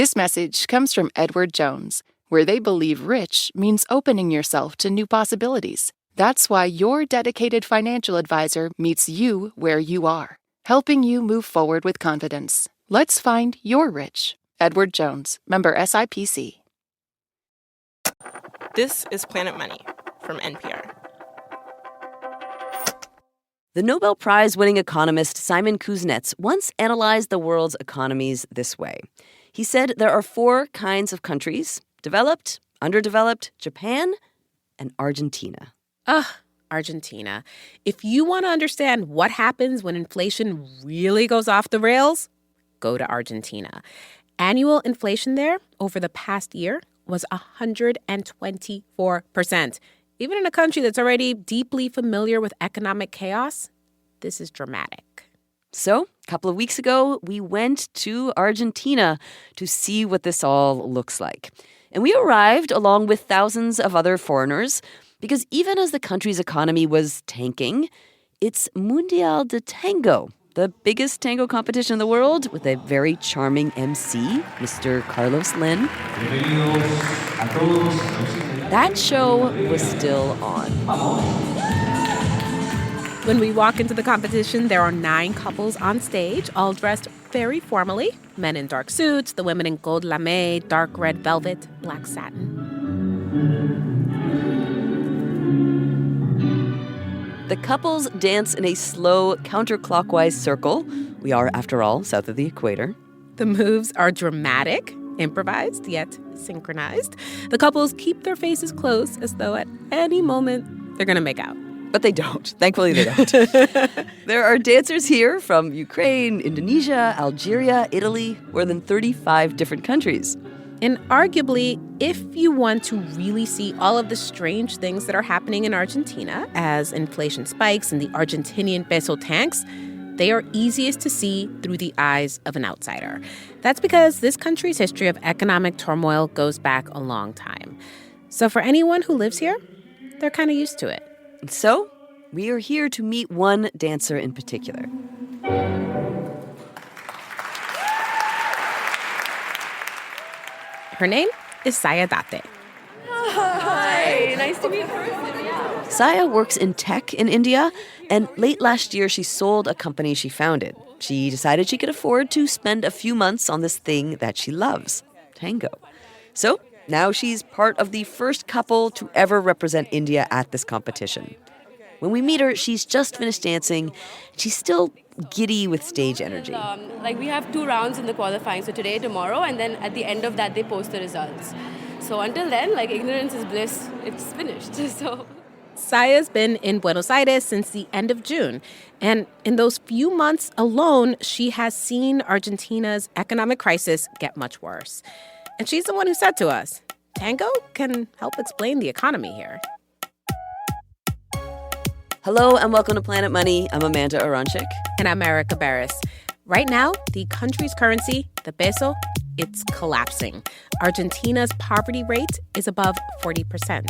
This message comes from Edward Jones, where they believe rich means opening yourself to new possibilities. That's why your dedicated financial advisor meets you where you are, helping you move forward with confidence. Let's find your rich. Edward Jones, member SIPC. This is Planet Money from NPR. The Nobel-prize winning economist Simon Kuznets once analyzed the world's economies this way. He said there are 4 kinds of countries: developed, underdeveloped, Japan, and Argentina. Argentina. If you want to understand what happens when inflation really goes off the rails, go to Argentina. Annual inflation there over the past year was 124%. Even in a country that's already deeply familiar with economic chaos, this is dramatic. So, a couple of weeks ago, we went to Argentina to see what this all looks like. And we arrived along with thousands of other foreigners because even as the country's economy was tanking, it's Mundial de Tango, the biggest tango competition in the world, with a very charming MC, Mr. Carlos Lin. That show was still on. When we walk into the competition, there are 9 couples on stage, all dressed very formally. Men in dark suits, the women in gold lame, dark red velvet, black satin. The couples dance in a slow, counterclockwise circle. We are, after all, south of the equator. The moves are dramatic, improvised, yet synchronized. The couples keep their faces closed as though at any moment they're going to make out. But they don't. Thankfully, they don't. There are dancers here from Ukraine, Indonesia, Algeria, Italy, more than 35 different countries. And arguably, if you want to really see all of the strange things that are happening in Argentina as inflation spikes and the Argentinian peso tanks, they are easiest to see through the eyes of an outsider. That's because this country's history of economic turmoil goes back a long time. So for anyone who lives here, they're kind of used to it. So, we are here to meet one dancer in particular. Her name is Saya Date. Hi, nice to meet you. Saya works in tech in India, and late last year she sold a company she founded. She decided she could afford to spend a few months on this thing that she loves, tango. So, now she's part of the first couple to ever represent India at this competition. When we meet her, she's just finished dancing. She's still giddy with stage energy. We have 2 rounds in the qualifying, so today, tomorrow, and then at the end of that, they post the results. So until then, ignorance is bliss. It's finished, so... Saya's been in Buenos Aires since the end of June. And in those few months alone, she has seen Argentina's economic crisis get much worse. And she's the one who said to us, tango can help explain the economy here. Hello and welcome to Planet Money. I'm Amanda Aronchik. And I'm Erica Barris. Right now, the country's currency, the peso, it's collapsing. Argentina's poverty rate is above 40%.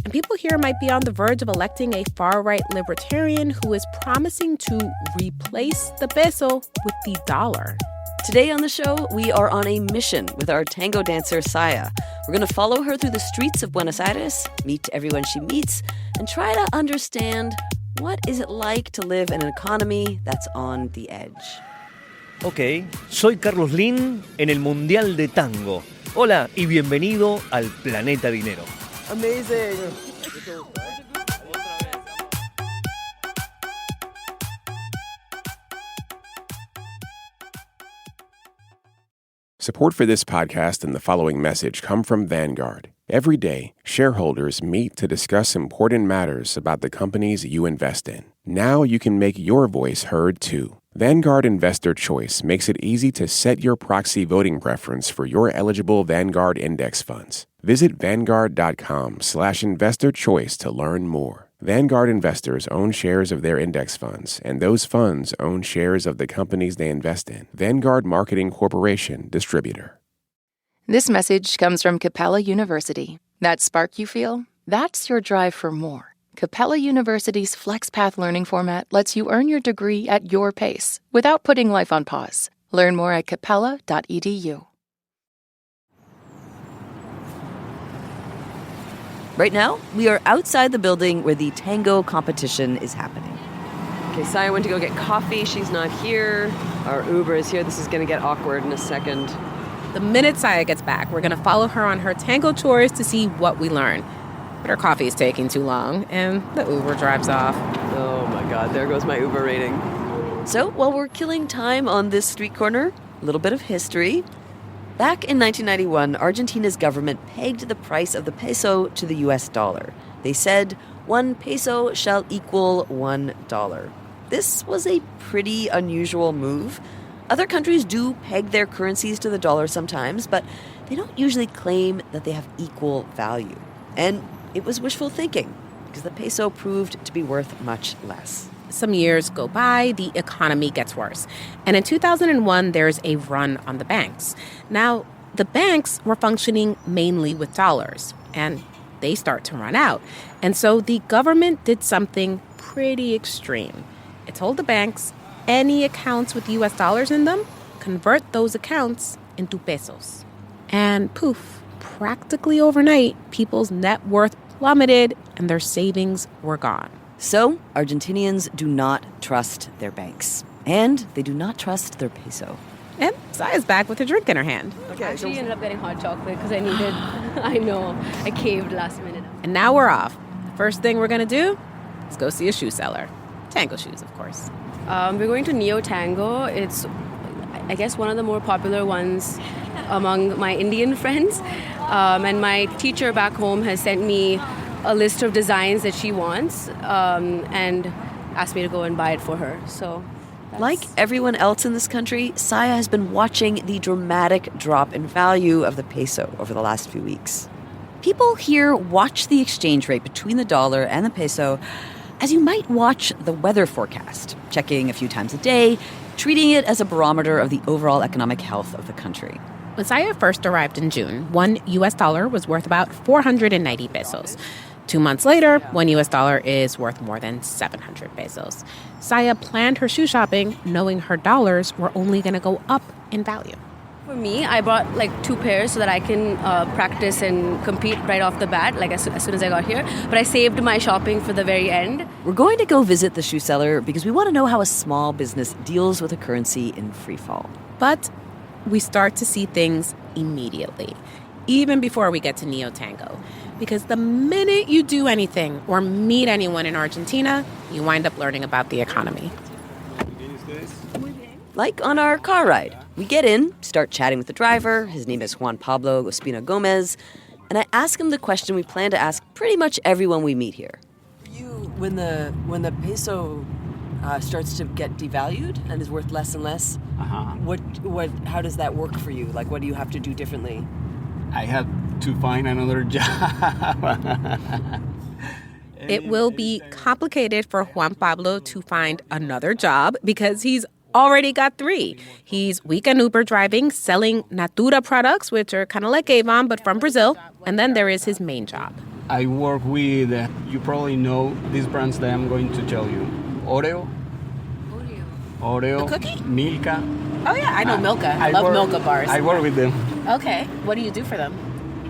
And people here might be on the verge of electing a far-right libertarian who is promising to replace the peso with the dollar. Today on the show, we are on a mission with our tango dancer, Saya. We're going to follow her through the streets of Buenos Aires, meet everyone she meets, and try to understand what is it like to live in an economy that's on the edge. Ok, soy Carlos Lin en el Mundial de Tango. Hola y bienvenido al Planeta Dinero. Amazing. Support for this podcast and the following message come from Vanguard. Every day, shareholders meet to discuss important matters about the companies you invest in. Now you can make your voice heard too. Vanguard Investor Choice makes it easy to set your proxy voting preference for your eligible Vanguard index funds. Visit Vanguard.com/investorchoice to learn more. Vanguard investors own shares of their index funds, and those funds own shares of the companies they invest in. Vanguard Marketing Corporation, distributor. This message comes from Capella University. That spark you feel? That's your drive for more. Capella University's FlexPath learning format lets you earn your degree at your pace without putting life on pause. Learn more at capella.edu. Right now, we are outside the building where the tango competition is happening. Okay, Saya went to go get coffee. She's not here. Our Uber is here. This is going to get awkward in a second. The minute Saya gets back, we're going to follow her on her tango chores to see what we learn. But her coffee is taking too long, and the Uber drives off. Oh my God, there goes my Uber rating. So, while we're killing time on this street corner, a little bit of history. Back in 1991, Argentina's government pegged the price of the peso to the US dollar. They said, 1 peso shall equal $1. This was a pretty unusual move. Other countries do peg their currencies to the dollar sometimes, but they don't usually claim that they have equal value. And it was wishful thinking, because the peso proved to be worth much less. Some years go by, the economy gets worse. And in 2001, there's a run on the banks. Now, the banks were functioning mainly with dollars, and they start to run out. And so the government did something pretty extreme. It told the banks, any accounts with US dollars in them, convert those accounts into pesos. And poof, practically overnight, people's net worth plummeted and their savings were gone. So, Argentinians do not trust their banks. And they do not trust their peso. And Saya's back with a drink in her hand. I actually ended up getting hot chocolate because I needed, I caved last minute. And now we're off. The first thing we're going to do is go see a shoe seller. Tango shoes, of course. We're going to Neo Tango. It's, I guess, one of the more popular ones among my Indian friends. And my teacher back home has sent me a list of designs that she wants and asked me to go and buy it for her. So, like everyone else in this country, Saya has been watching the dramatic drop in value of the peso over the last few weeks. People here watch the exchange rate between the dollar and the peso as you might watch the weather forecast, checking a few times a day, treating it as a barometer of the overall economic health of the country. When Saya first arrived in June, 1 US dollar was worth about 490 pesos. 2 months later, 1 US dollar is worth more than 700 pesos. Saya planned her shoe shopping knowing her dollars were only going to go up in value. for me, I bought like 2 pairs so that I can practice and compete right off the bat, like as soon as I got here. But I saved my shopping for the very end. We're going to go visit the shoe seller because we want to know how a small business deals with a currency in free fall. But we start to see things immediately, even before we get to Neo Tango. Because the minute you do anything or meet anyone in Argentina, you wind up learning about the economy. Like on our car ride. We get in, start chatting with the driver. His name is Juan Pablo Ospina Gomez. And I ask him the question we plan to ask pretty much everyone we meet here. When the peso starts to get devalued and is worth less and less, how does that work for you? Like, what do you have to do differently? I have to find another job. It will be complicated for Juan Pablo to find another job because he's already got 3. He's weekend Uber driving, selling Natura products, which are kind of like Avon, but from Brazil. And then there is his main job. I work with, you probably know these brands that I'm going to tell you. Oreo, The cookie? Milka. Oh, yeah, I know Milka. I love Milka bars. I work with them. Okay. What do you do for them?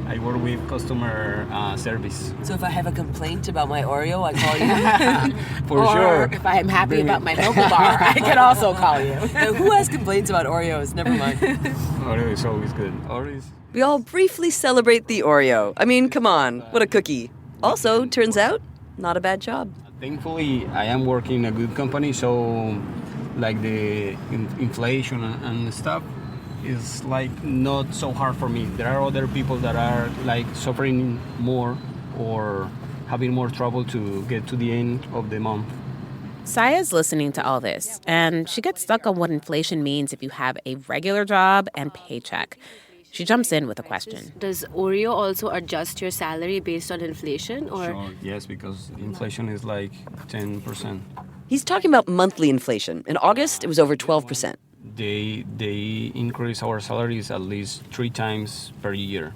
I work with customer service. So if I have a complaint about my Oreo, I call you? For sure. Or if I am happy about my Milka bar, I can also call you. Now, who has complaints about Oreos? Never mind. Oreo is always good. Oreo is... We all briefly celebrate the Oreo. I mean, come on, what a cookie. Also, turns out, not a bad job. Thankfully, I am working in a good company, so like the inflation and stuff is like not so hard for me. There are other people that are like suffering more or having more trouble to get to the end of the month. Saya's listening to all this, and she gets stuck on what inflation means if you have a regular job and paycheck. She jumps in with a question. Does Oreo also adjust your salary based on inflation? Or Sure, yes, because inflation is like 10%. He's talking about monthly inflation. In August, it was over 12%. They increase our salaries at least 3 times per year.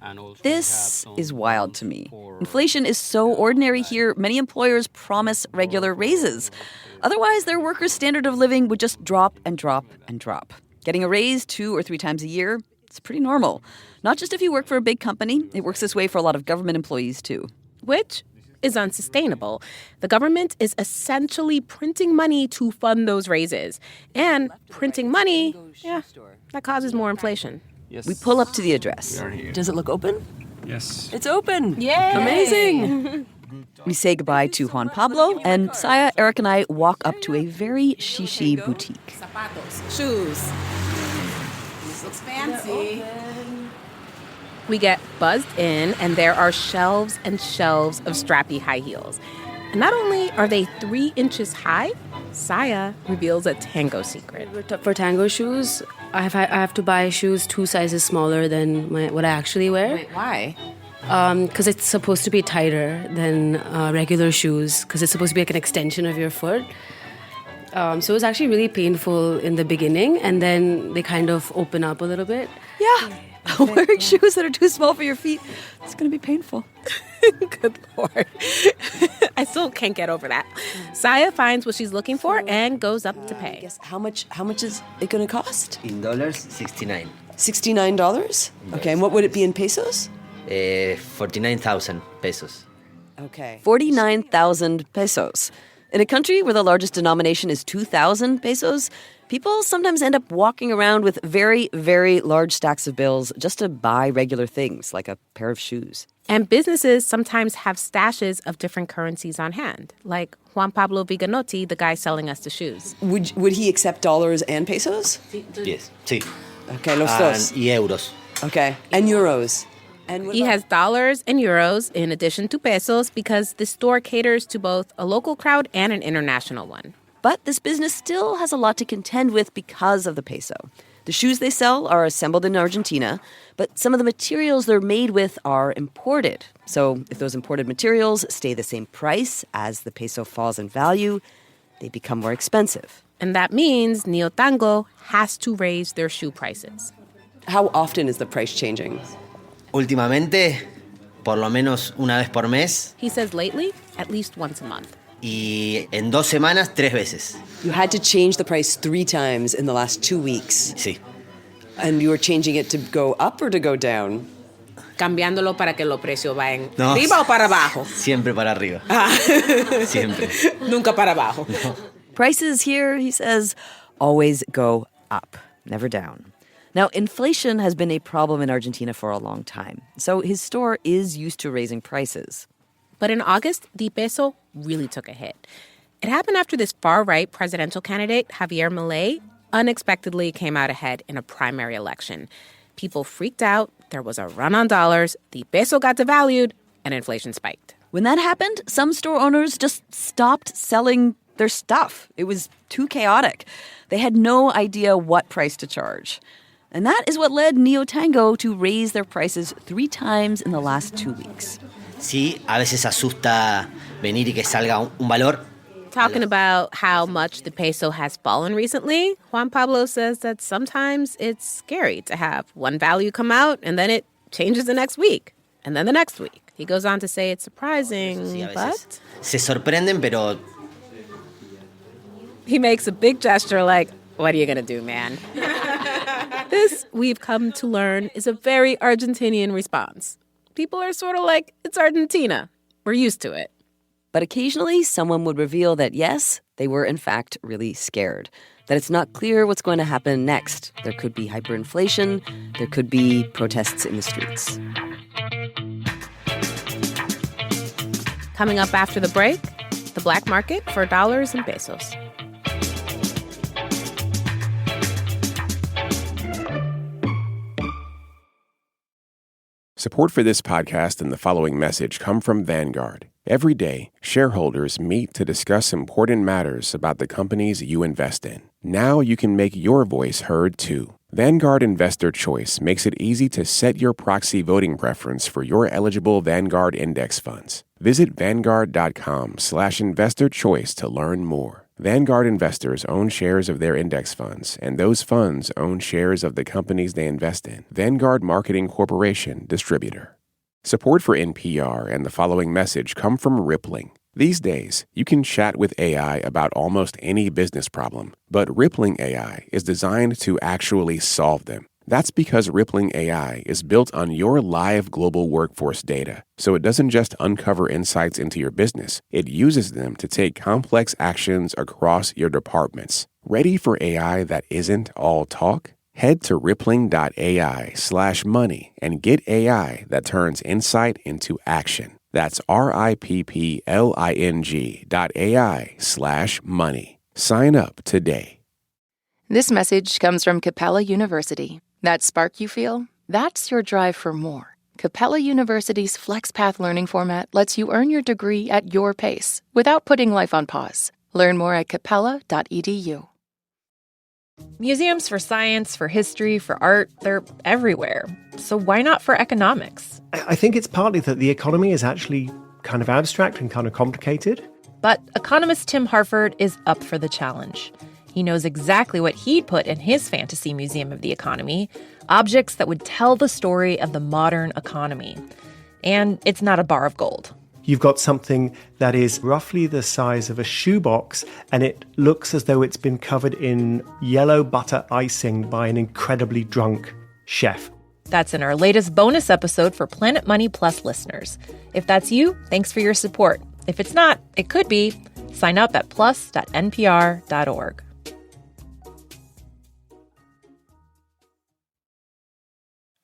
And also This is wild to me. Inflation is so ordinary here, many employers promise regular raises. Otherwise, their workers' standard of living would just drop and drop and drop. Getting a raise 2 or 3 times a year, it's pretty normal. Not just if you work for a big company, it works this way for a lot of government employees too. which is unsustainable. The government is essentially printing money to fund those raises. And printing money, that causes more inflation. Yes. We pull up to the address. We are here. Does it look open? Yes. It's open. Yay! Amazing. We say goodbye to Juan Pablo, and Saya, Eric, and I walk up to a very shishi boutique. Zapatos, shoes. This looks fancy. We get buzzed in, and there are shelves and shelves of strappy high heels. And not only are they 3 inches high, Saya reveals a tango secret. For tango shoes, I have to buy shoes 2 sizes smaller than what I actually wear. Wait, why? Because it's supposed to be tighter than regular shoes, because it's supposed to be like an extension of your foot. So it was actually really painful in the beginning, and then they kind of open up a little bit. Yeah. Wearing shoes that are too small for your feet, it's going to be painful. Good Lord. I still can't get over that. Saya finds what she's looking for and goes up to pay. Yes. How much is it going to cost? In dollars, 69. $69? Okay, and what would it be in pesos? 49,000 pesos. Okay. 49,000 pesos. In a country where the largest denomination is 2,000 pesos, people sometimes end up walking around with very, very large stacks of bills just to buy regular things, like a pair of shoes. And businesses sometimes have stashes of different currencies on hand, like Juan Pablo Viganotti, the guy selling us the shoes. Would he accept dollars and pesos? Yes, sí. Okay, los dos. Y euros. Okay, and euros. And He has dollars and euros in addition to pesos because the store caters to both a local crowd and an international one. But this business still has a lot to contend with because of the peso. The shoes they sell are assembled in Argentina, but some of the materials they're made with are imported. So if those imported materials stay the same price as the peso falls in value, they become more expensive. And that means Neo Tango has to raise their shoe prices. How often is the price changing? Últimamente, por lo menos una vez por mes. He says lately, at least once a month. Y en 2 semanas, 3 veces. You had to change the price 3 times in the last 2 weeks. Sí. And you were changing it to go up or to go down? Cambiándolo para que los precios vayan No. arriba o para abajo. Siempre para arriba. Siempre. Nunca para abajo. Prices here, he says, always go up, never down. Now, inflation has been a problem in Argentina for a long time, so his store is used to raising prices. But in August, the peso really took a hit. It happened after this far-right presidential candidate, Javier Milei, unexpectedly came out ahead in a primary election. People freaked out, there was a run on dollars, the peso got devalued, and inflation spiked. When that happened, some store owners just stopped selling their stuff. It was too chaotic. They had no idea what price to charge. And that is what led Neo Tango to raise their prices 3 times in the last 2 weeks. Sí, a veces asusta venir y que salga un valor. Talking about how much the peso has fallen recently, Juan Pablo says that sometimes it's scary to have one value come out and then it changes the next week, and then the next week. He goes on to say it's surprising, Sí, a veces but se sorprenden, pero he makes a big gesture like, what are you going to do, man? This, we've come to learn, is a very Argentinian response. People are sort of like, it's Argentina. We're used to it. But occasionally, someone would reveal that, yes, they were in fact really scared. That it's not clear what's going to happen next. There could be hyperinflation. There could be protests in the streets. Coming up after the break, the black market for dollars and pesos. Support for this podcast and the following message come from Vanguard. Every day, shareholders meet to discuss important matters about the companies you invest in. Now you can make your voice heard too. Vanguard Investor Choice makes it easy to set your proxy voting preference for your eligible Vanguard index funds. Visit Vanguard.com/investor choice to learn more. Vanguard investors own shares of their index funds, and those funds own shares of the companies they invest in. Vanguard Marketing Corporation, distributor. Support for NPR and the following message come from Rippling. These days, you can chat with AI about almost any business problem, but Rippling AI is designed to actually solve them. That's because Rippling AI is built on your live global workforce data, so it doesn't just uncover insights into your business, it uses them to take complex actions across your departments. Ready for AI that isn't all talk? Head to rippling.ai/money and get AI that turns insight into action. That's rippling.ai/money. Sign up today. This message comes from Capella University. That spark you feel? That's your drive for more. Capella University's FlexPath learning format lets you earn your degree at your pace without putting life on pause. Learn more at capella.edu. Museums for science, for history, for art, they're everywhere. So why not for economics? I think it's partly that the economy is actually kind of abstract and kind of complicated. But economist Tim Harford is up for the challenge. He knows exactly what he'd put in his fantasy museum of the economy, objects that would tell the story of the modern economy. And it's not a bar of gold. You've got something that is roughly the size of a shoebox, and it looks as though it's been covered in yellow butter icing by an incredibly drunk chef. That's in our latest bonus episode for Planet Money Plus listeners. If that's you, thanks for your support. If it's not, it could be. Sign up at plus.npr.org.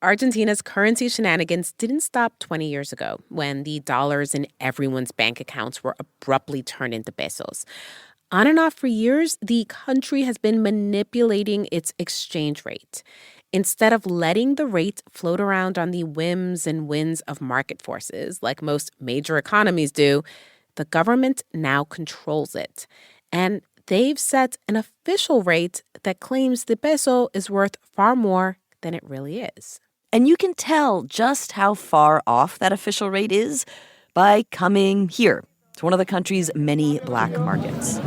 Argentina's currency shenanigans didn't stop 20 years ago when the dollars in everyone's bank accounts were abruptly turned into pesos. On and off for years, the country has been manipulating its exchange rate. Instead of letting the rate float around on the whims and winds of market forces, like most major economies do, the government now controls it. And they've set an official rate that claims the peso is worth far more than it really is. And you can tell just how far off that official rate is by coming here to one of the country's many black markets.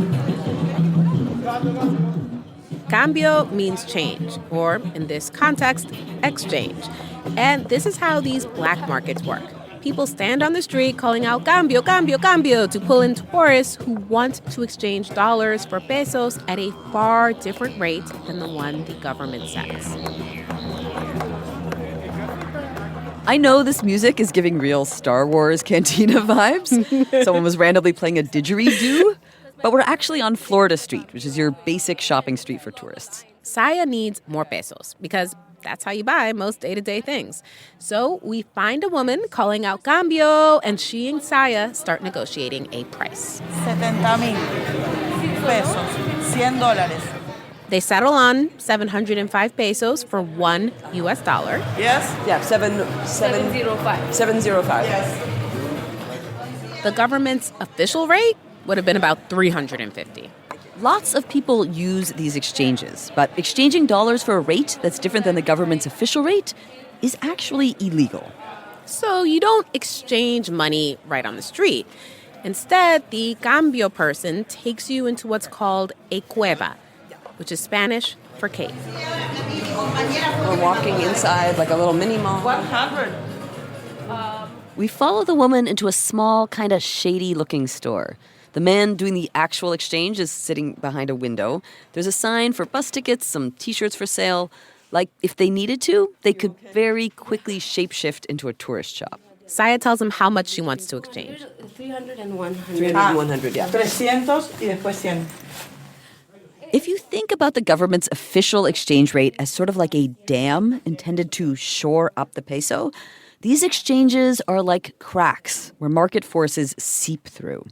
Cambio means change, or in this context, exchange. And this is how these black markets work. People stand on the street calling out cambio, cambio, cambio to pull in tourists who want to exchange dollars for pesos at a far different rate than the one the government sets. I know this music is giving real Star Wars cantina vibes. Someone was randomly playing a didgeridoo. But we're actually on Florida Street, which is your basic shopping street for tourists. Saya needs more pesos because that's how you buy most day-to-day things. So we find a woman calling out cambio, and she and Saya start negotiating a price. 70,000 pesos, $100. They settle on 705 pesos for $1. Yes? Yeah, 705. 705. Yes. The government's official rate would have been about 350. Lots of people use these exchanges, but exchanging dollars for a rate that's different than the government's official rate is actually illegal. So you don't exchange money right on the street. Instead, the cambio person takes you into what's called a cueva, which is Spanish for cave. We're walking inside like a little mini mall. 100. We follow the woman into a small, kind of shady-looking store. The man doing the actual exchange is sitting behind a window. There's a sign for bus tickets, some T-shirts for sale. Like, if they needed to, they could very quickly shapeshift into a tourist shop. Saya tells him how much she wants to exchange. 300 and 100. 300 and 100, yeah. 300 y después 100. If you think about the government's official exchange rate as sort of like a dam intended to shore up the peso, these exchanges are like cracks where market forces seep through.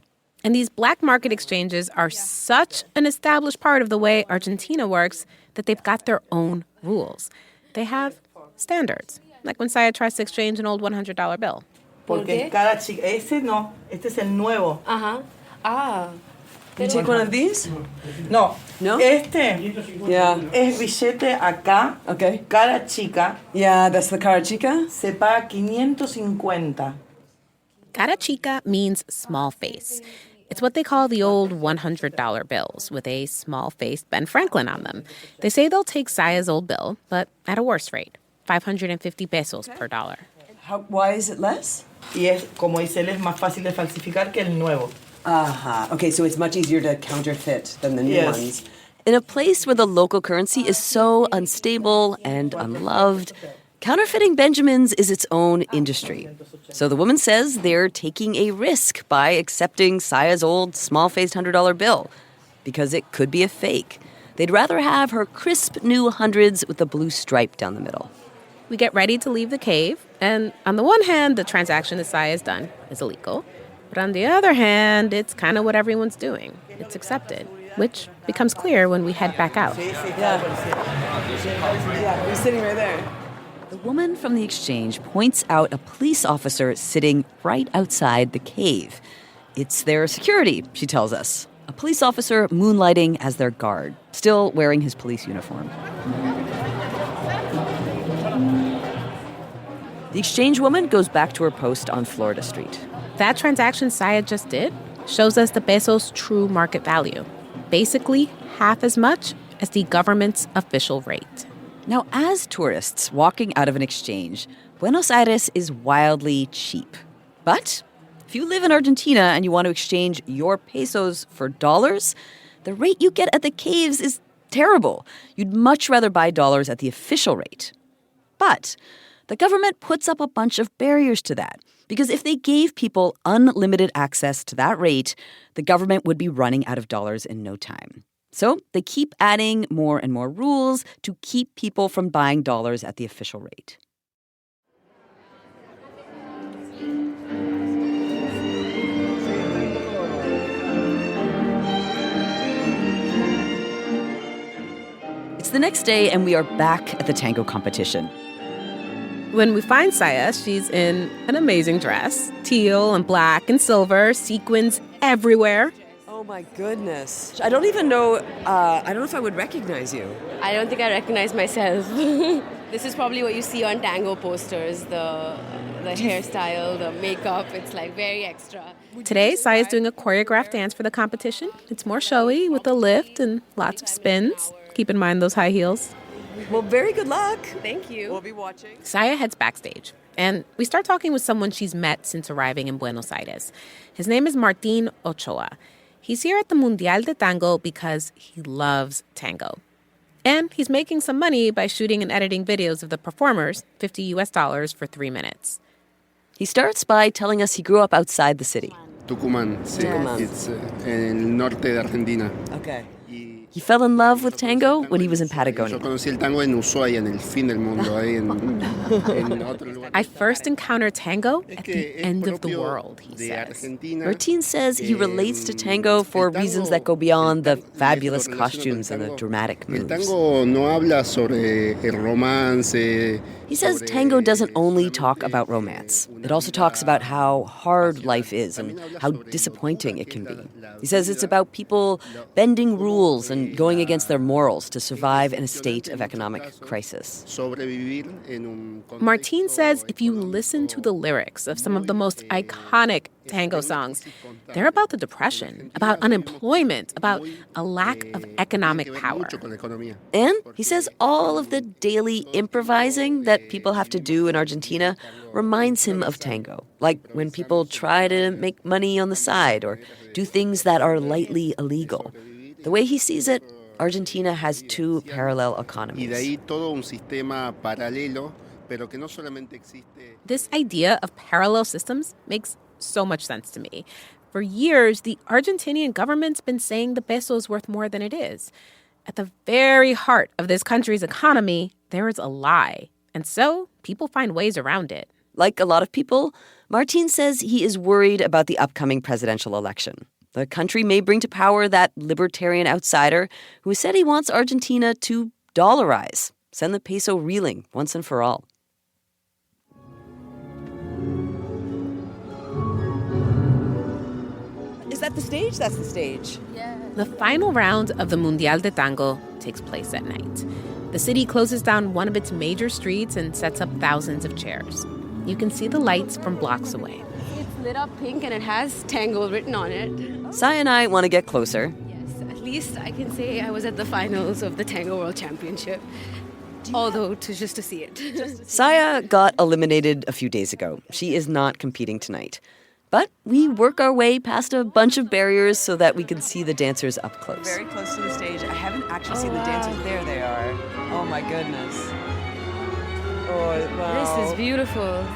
And these black market exchanges are such an established part of the way Argentina works that they've got their own rules. They have standards, like when Saya tries to exchange an old $100 bill. Porque cada chica, ese no, este es el nuevo. Uh-huh. Ah. Can you take one of these? No. No? Este Yeah. es billete acá. Okay. Cara chica. Yeah, that's the cara chica. Se paga 550. Cara chica means small face. It's what they call the old $100 bills with a small-faced Ben Franklin on them. They say they'll take Saya's old bill, but at a worse rate, 550 pesos per dollar. Why is it less? Y es, como dice él, es más fácil de falsificar que el nuevo. Okay, so it's much easier to counterfeit than the new Yes. ones. In a place where the local currency is so unstable and unloved, counterfeiting Benjamins is its own industry. So the woman says they're taking a risk by accepting Saya's old small-faced $100 bill because it could be a fake. They'd rather have her crisp new hundreds with a blue stripe down the middle. We get ready to leave the cave, and on the one hand, the transaction that Saya has done is illegal. But on the other hand, it's kind of what everyone's doing. It's accepted, which becomes clear when we head back out. Yeah, we're sitting right there. The woman from the exchange points out a police officer sitting right outside the cave. It's their security, she tells us. A police officer moonlighting as their guard, still wearing his police uniform. The exchange woman goes back to her post on Florida Street. That transaction Saya just did shows us the peso's true market value. Basically, half as much as the government's official rate. Now, as tourists walking out of an exchange, Buenos Aires is wildly cheap. But if you live in Argentina and you want to exchange your pesos for dollars, the rate you get at the caves is terrible. You'd much rather buy dollars at the official rate. But the government puts up a bunch of barriers to that, because if they gave people unlimited access to that rate, the government would be running out of dollars in no time. So they keep adding more and more rules to keep people from buying dollars at the official rate. It's the next day, and we are back at the tango competition. When we find Saya, she's in an amazing dress. Teal and black and silver, sequins everywhere. Oh my goodness. I don't even know, I don't know if I would recognize you. I don't think I recognize myself. This is probably what you see on tango posters, the hairstyle, the makeup. It's like very extra. Today, Saya's doing a choreographed dance for the competition. It's more showy with a lift and lots of spins. Keep in mind those high heels. Well, very good luck. Thank you. We'll be watching. Saya heads backstage, and we start talking with someone she's met since arriving in Buenos Aires. His name is Martín Ochoa. He's here at the Mundial de Tango because he loves tango. And he's making some money by shooting and editing videos of the performers, $50 for 3 minutes. He starts by telling us he grew up outside the city. Tucumán, sí. Tucumán. It's en el norte de Argentina. Okay. He fell in love with tango when he was in Patagonia. Yo conocí el tango en Ushuaia, en el fin del mundo, ahí en otro lugar. I first encountered tango at the end of the world, he says. Martín says he relates to tango for reasons that go beyond the fabulous costumes and the dramatic moves. El tango no habla sobre el romance. He says tango doesn't only talk about romance. It also talks about how hard life is and how disappointing it can be. He says it's about people bending rules and going against their morals to survive in a state of economic crisis. Martín says if you listen to the lyrics of some of the most iconic tango songs, they're about the depression, about unemployment, about a lack of economic power. And he says all of the daily improvising that people have to do in Argentina reminds him of tango, like when people try to make money on the side or do things that are lightly illegal. The way he sees it, Argentina has two parallel economies. This idea of parallel systems makes so much sense to me. For years, the Argentinian government's been saying the peso is worth more than it is. At the very heart of this country's economy, there is a lie. And so people find ways around it. Like a lot of people, Martín says he is worried about the upcoming presidential election. The country may bring to power that libertarian outsider who said he wants Argentina to dollarize, send the peso reeling once and for all. Is that the stage? That's the stage. Yeah. The final round of the Mundial de Tango takes place at night. The city closes down one of its major streets and sets up thousands of chairs. You can see the lights from blocks away. It's lit up pink and it has tango written on it. Sai and I want to get closer. Yes, at least I can say I was at the finals of the Tango World Championship. Although, just to see it. Saya got eliminated a few days ago. She is not competing tonight. But we work our way past a bunch of barriers so that we can see the dancers up close. Very close to the stage. I haven't actually seen the dancers. There they are. Oh my goodness. Oh, wow. This is beautiful.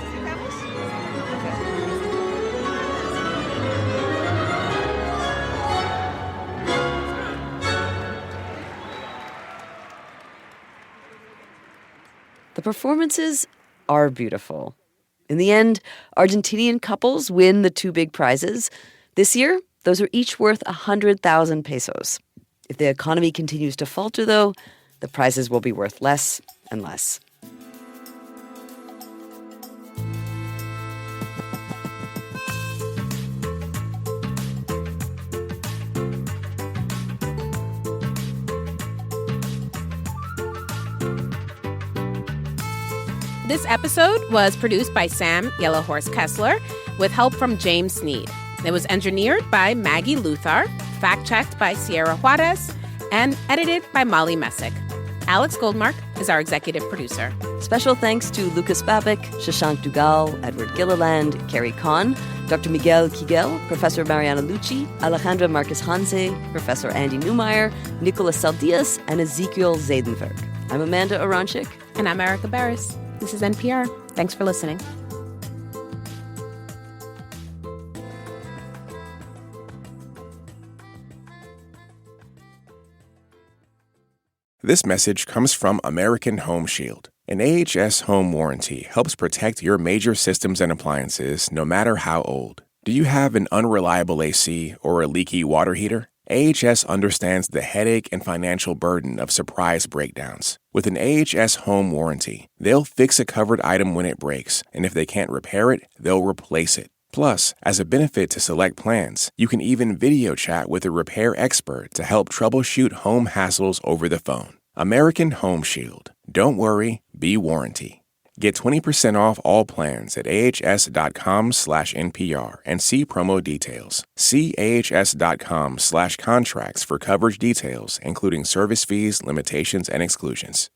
The performances are beautiful. In the end, Argentinian couples win the two big prizes. This year, those are each worth 100,000 pesos. If the economy continues to falter, though, the prizes will be worth less and less. This episode was produced by Sam Yellowhorse Kessler with help from James Sneed. It was engineered by Maggie Luthar, fact-checked by Sierra Juarez, and edited by Molly Messick. Alex Goldmark is our executive producer. Special thanks to Lucas Babik, Shashank Dugal, Edward Gilliland, Carrie Kahn, Dr. Miguel Kigel, Professor Mariana Lucci, Alejandra Marquez Hanse, Professor Andy Neumeyer, Nicolas Saldias, and Ezekiel Zaydenberg. I'm Amanda Aronchik. And I'm Erica Barris. This is NPR. Thanks for listening. This message comes from American Home Shield. An AHS home warranty helps protect your major systems and appliances no matter how old. Do you have an unreliable AC or a leaky water heater? AHS understands the headache and financial burden of surprise breakdowns. With an AHS home warranty, they'll fix a covered item when it breaks, and if they can't repair it, they'll replace it. Plus, as a benefit to select plans, you can even video chat with a repair expert to help troubleshoot home hassles over the phone. American Home Shield. Don't worry, be warranty. Get 20% off all plans at ahs.com/NPR and see promo details. See ahs.com/contracts for coverage details, including service fees, limitations, and exclusions.